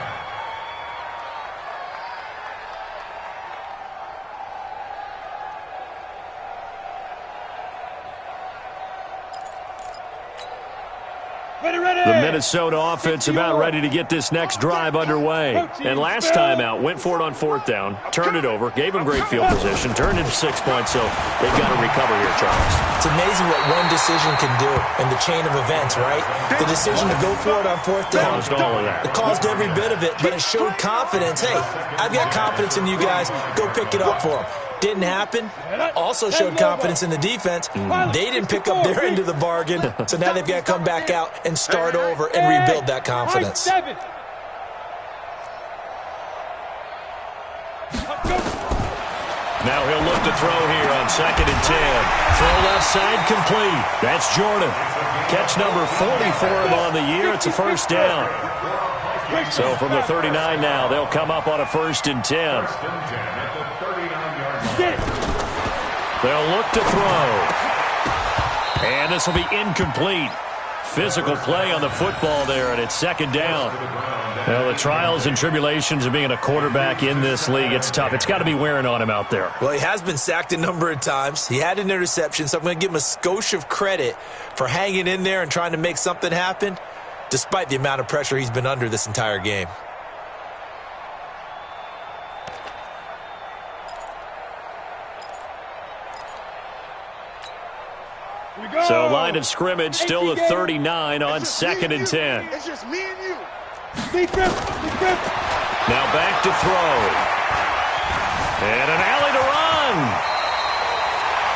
The Minnesota offense about ready to get this next drive underway. And last time out, went for it on 4th down, turned it over, gave them great field position, turned into 6 points, so they've got to recover here, Charles. It's amazing what one decision can do in the chain of events, right? The decision to go for it on 4th down. Caused all of that. It caused every bit of it, but it showed confidence. Hey, I've got confidence in you guys. Go pick it up for them. Didn't happen. Also showed confidence in the defense. They didn't pick up their end of the bargain, so now they've got to come back out and start over and rebuild that confidence. Now he'll look to throw here on 2nd and 10. Throw left side complete. That's Jordan. Catch number 44 on the year. It's a 1st down. So from the 39 now, they'll come up on a 1st and 10. They'll look to throw. And this will be incomplete. Physical play on the football there, and it's 2nd down. Well, the trials and tribulations of being a quarterback in this league, it's tough. It's got to be wearing on him out there. Well, he has been sacked a number of times. He had an interception, so I'm going to give him a skosh of credit for hanging in there and trying to make something happen, despite the amount of pressure he's been under this entire game. So line of scrimmage still the 39 on 2nd and 10. It's just me and you. Now back to throw. And an alley to run.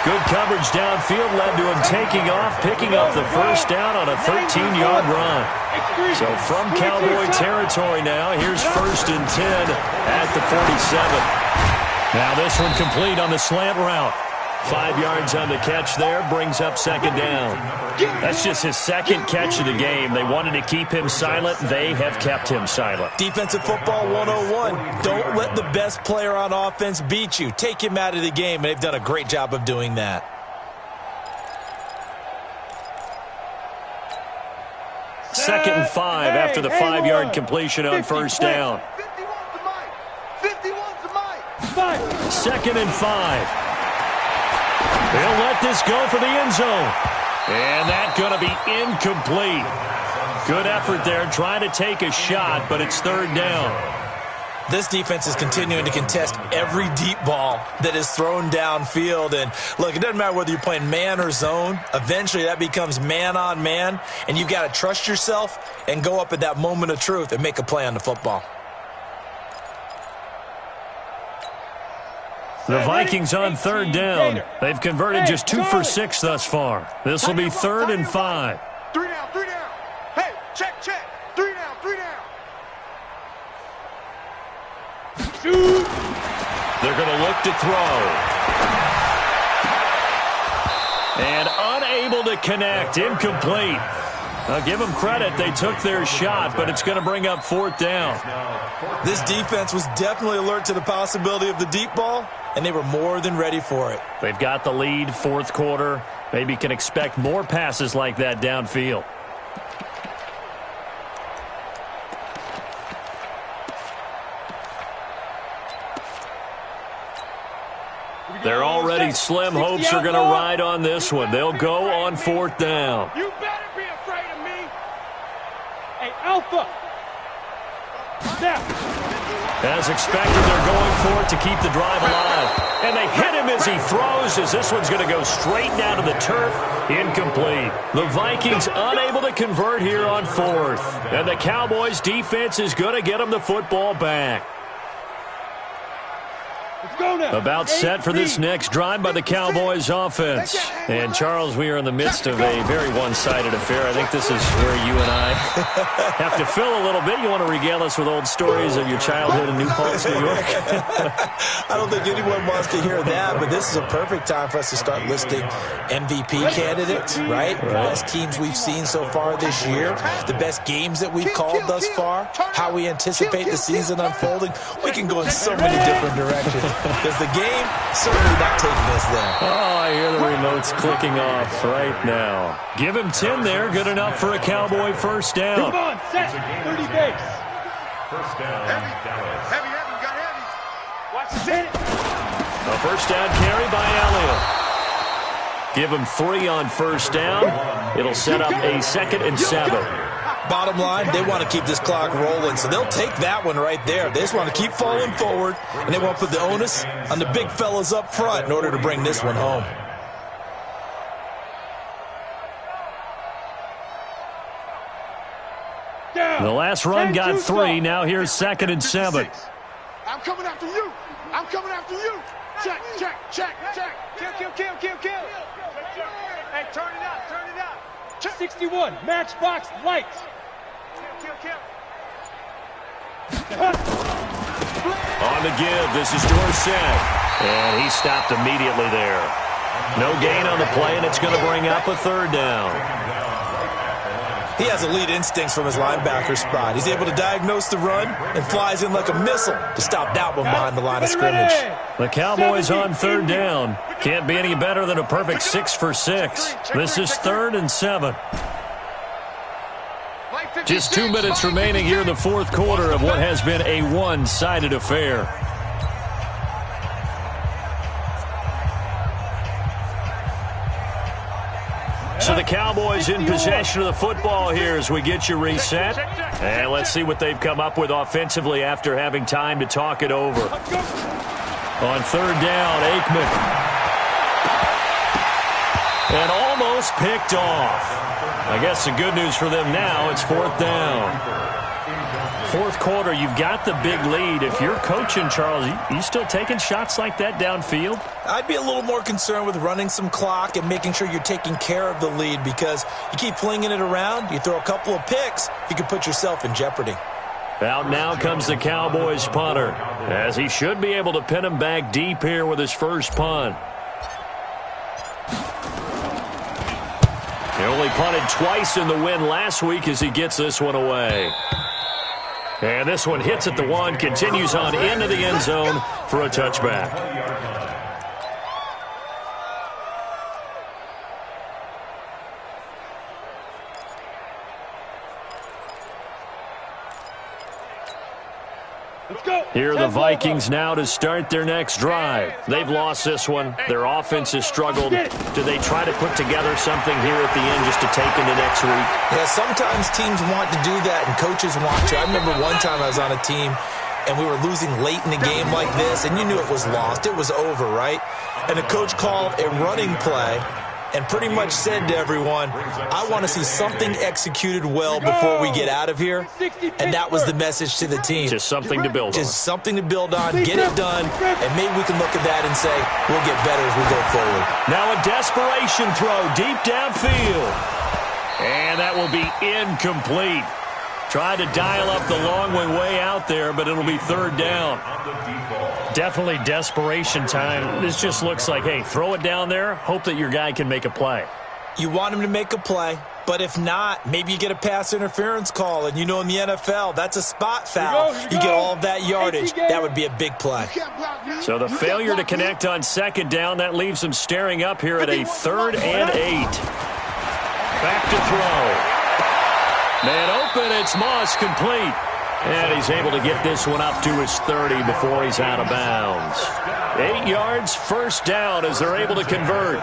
Good coverage downfield led to him taking off, picking up the 1st down on a 13-yard run. So from Cowboy territory now, here's 1st and 10 at the 47. Now this one complete on the slant route. 5 yards on the catch there, brings up 2nd down. That's just his 2nd catch of the game. They wanted to keep him silent. They have kept him silent. Defensive football 101. Don't let the best player on offense beat you. Take him out of the game, and they've done a great job of doing that. Second and 5 after the 5-yard completion on 1st down. 51's the mic. 2nd and 5. They'll let this go for the end zone. And that's going to be incomplete. Good effort there, trying to take a shot, but it's 3rd down. This defense is continuing to contest every deep ball that is thrown downfield. And, look, it doesn't matter whether you're playing man or zone. Eventually, that becomes man on man, and you've got to trust yourself and go up at that moment of truth and make a play on the football. The Vikings on 3rd down. They've converted just 2 for 6 thus far. This will be 3rd and 5. 3 down, 3 down. Hey, check. 3 down, 3 down. Shoot. They're going to look to throw. And unable to connect. Incomplete. I'll give them credit. They took their shot, but it's going to bring up 4th down. This defense was definitely alert to the possibility of the deep ball, and they were more than ready for it. They've got the lead, fourth quarter. Maybe can expect more passes like that downfield. They're already slim. Hopes are going to ride on this one. They'll go on fourth down. You better be afraid of me. Hey, Alpha. Snap. As expected, they're going for it to keep the drive alive. And they hit him as he throws, as this one's going to go straight down to the turf. Incomplete. The Vikings unable to convert here on fourth. And the Cowboys' defense is going to get them the football back. About set for this next drive by the Cowboys offense. And, Charles, we are in the midst of a very one-sided affair. I think this is where you and I have to fill a little bit. You want to regale us with old stories of your childhood in New Paltz, New York? I don't think anyone wants to hear that, but this is a perfect time for us to start listing MVP candidates, right? The best teams we've seen so far this year, the best games that we've called thus far, how we anticipate the season unfolding. We can go in so many different directions. Because the game certainly not taking us there. Oh, I hear the remotes clicking off right now. Give him 10 there. Good enough for a Cowboy first down. Come on, set. 30 base. First down, Dallas. Heavy, got heavy. Watch the A first down carry by Elliott. Give him 3 on first down. It'll set up a 2nd and 7. Bottom line, they want to keep this clock rolling, so they'll take that one right there. They just want to keep falling forward, and they want to put the onus on the big fellas up front in order to bring this one home. The last run got 3. Now here's 2nd and 7. I'm coming after you. I'm coming after you. Check. Kill. Hey, turn it out. 61, matchbox lights. Kill. On the give, this is Dorsett. And he stopped immediately there. No gain on the play, and it's going to bring up a 3rd down. He has elite instincts from his linebacker spot. He's able to diagnose the run and flies in like a missile to stop that one behind the line of scrimmage. The Cowboys on 3rd down. Can't be any better than a perfect 6 for 6. This is 3rd and 7. Just 2 minutes remaining here in the fourth quarter of what has been a one-sided affair. So the Cowboys in possession of the football here as we get you reset. And let's see what they've come up with offensively after having time to talk it over. On 3rd down, Aikman. And almost picked off. I guess the good news for them now, it's 4th down. Fourth quarter, you've got the big lead. If you're coaching, Charles, you still taking shots like that downfield? I'd be a little more concerned with running some clock and making sure you're taking care of the lead, because you keep flinging it around, you throw a couple of picks, you can put yourself in jeopardy. Out now comes the Cowboys punter, as he should be able to pin him back deep here with his first punt. He only punted twice in the win last week as he gets this one away. And this one hits at the 1, continues on into the end zone for a touchback. Here are the Vikings now to start their next drive. They've lost this one. Their offense has struggled. Do they try to put together something here at the end just to take into next week? Yeah, sometimes teams want to do that and coaches want to. I remember one time I was on a team and we were losing late in the game like this, and you knew it was lost. It was over, right? And the coach called a running play and pretty much said to everyone, I want to see something executed well before we get out of here. And that was the message to the team. Just something to build on. Just something to build on, get it done, and maybe we can look at that and say, we'll get better as we go forward. Now a desperation throw deep downfield. And that will be incomplete. Tried to dial up the long way out there, but it'll be 3rd down. Definitely desperation time. This just looks like, hey, throw it down there, hope that your guy can make a play. You want him to make a play, But if not, maybe you get a pass interference call, and you know in the NFL, that's a spot foul. You get all of that yardage. That would be a big play. So the failure to connect on second down, that leaves them staring up here at a 3rd and 8. Back to throw. Man open, it's Moss, complete. And he's able to get this one up to his 30 before he's out of bounds. 8 yards, first down as they're able to convert.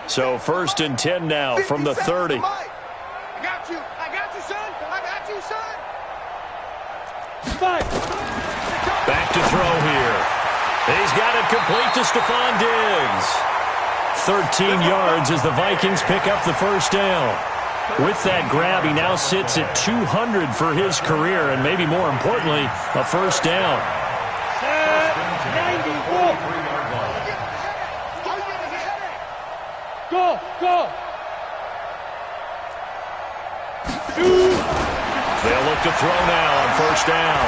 So 1st and 10 now from the 30. I got you, son. I got you, son. Back to throw here. He's got it complete to Stephon Diggs. 13 yards as the Vikings pick up the first down. With that grab, he now sits at 200 for his career, and maybe more importantly, a first down. 91. Go, go. They'll look to throw now on first down.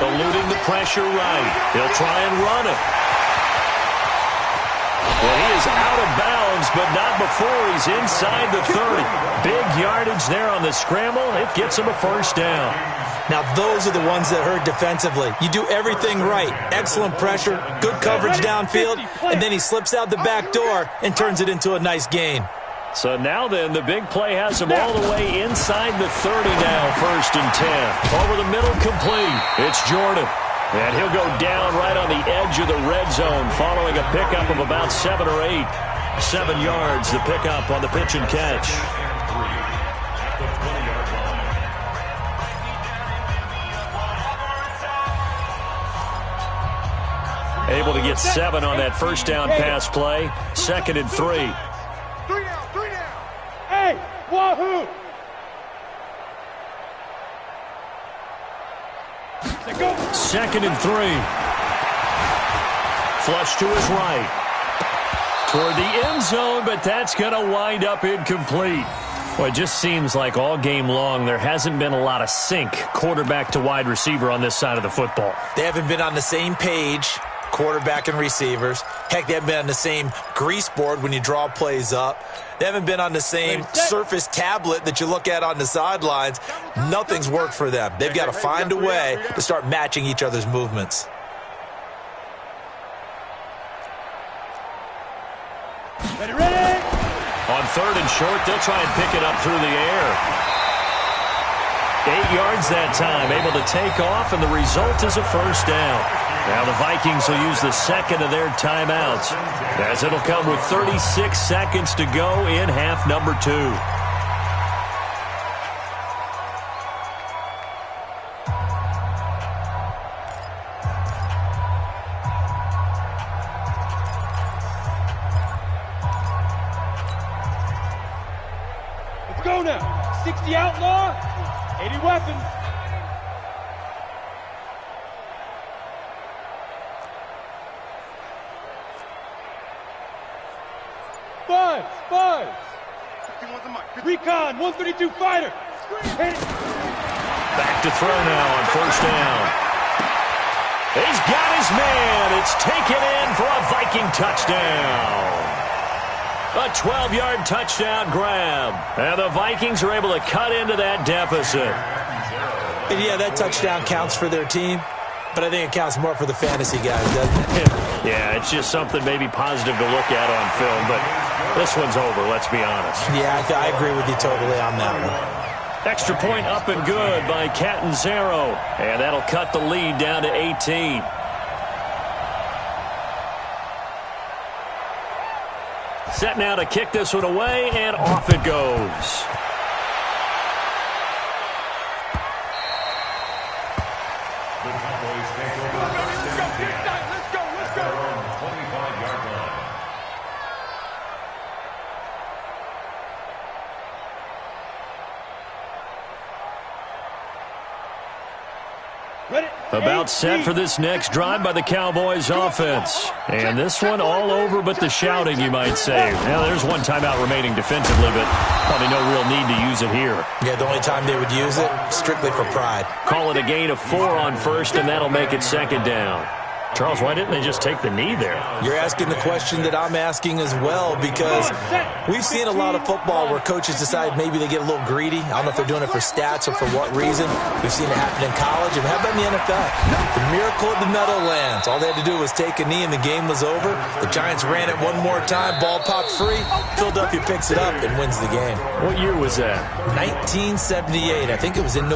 Eluding the pressure right. He'll try and run it. Well, he is out of bounds, but not before he's inside the 30. Big yardage there on the scramble. It gets him a first down. Now, those are the ones that hurt defensively. You do everything right. Excellent pressure, good coverage downfield, and then he slips out the back door and turns it into a nice gain. So now then, the big play has him all the way inside the 30 now, 1st and 10. Over the middle, complete. It's Jordan. And he'll go down right on the edge of the red zone following a pickup of about 7 or 8. 7 yards, the pickup on the pitch and catch. Able to get 7 on that first down pass play. 2nd and 3. 3 down. Hey, wahoo! Go. 2nd and 3. Flush to his right. Toward the end zone, but that's going to wind up incomplete. Well, it just seems like all game long there hasn't been a lot of sync quarterback to wide receiver on this side of the football. They haven't been on the same page, quarterback and receivers. Heck, they haven't been on the same grease board when you draw plays up. They haven't been on the same surface tablet that you look at on the sidelines. Nothing's worked for them. They've got to find a way to start matching each other's movements. Ready? On 3rd and short, they'll try and pick it up through the air. 8 yards that time, able to take off, and the result is a first down. Now the Vikings will use the 2nd of their timeouts, as it'll come with 36 seconds to go in half number 2. Let's go now. 60 outlaw, 80 weapons. Five. Recon, 132 fighter. Back to throw now on first down. He's got his man. It's taken in for a Viking touchdown. A 12-yard touchdown grab. And the Vikings are able to cut into that deficit. And yeah, that touchdown counts for their team, but I think it counts more for the fantasy guys, doesn't it? Yeah, it's just something maybe positive to look at on film, but this one's over, let's be honest. Yeah, I agree with you totally on that one. Extra point up and good by Catanzaro, and that'll cut the lead down to 18. Set now to kick this one away, and off it goes. About set for this next drive by the Cowboys offense. And this one all over but the shouting, you might say. Now, there's one timeout remaining defensively, but probably no real need to use it here. Yeah, the only time they would use it, strictly for pride. Call it a gain of 4 on first, and that'll make it second down. Charles, why didn't they just take the knee there? You're asking the question that I'm asking as well, because we've seen a lot of football where coaches decide maybe they get a little greedy. I don't know if they're doing it for stats or for what reason. We've seen it happen in college, and how about in the NFL? The miracle of the Meadowlands. All they had to do was take a knee, and the game was over. The Giants ran it one more time. Ball popped free. Philadelphia picks it up and wins the game. What year was that? 1978. I think it was in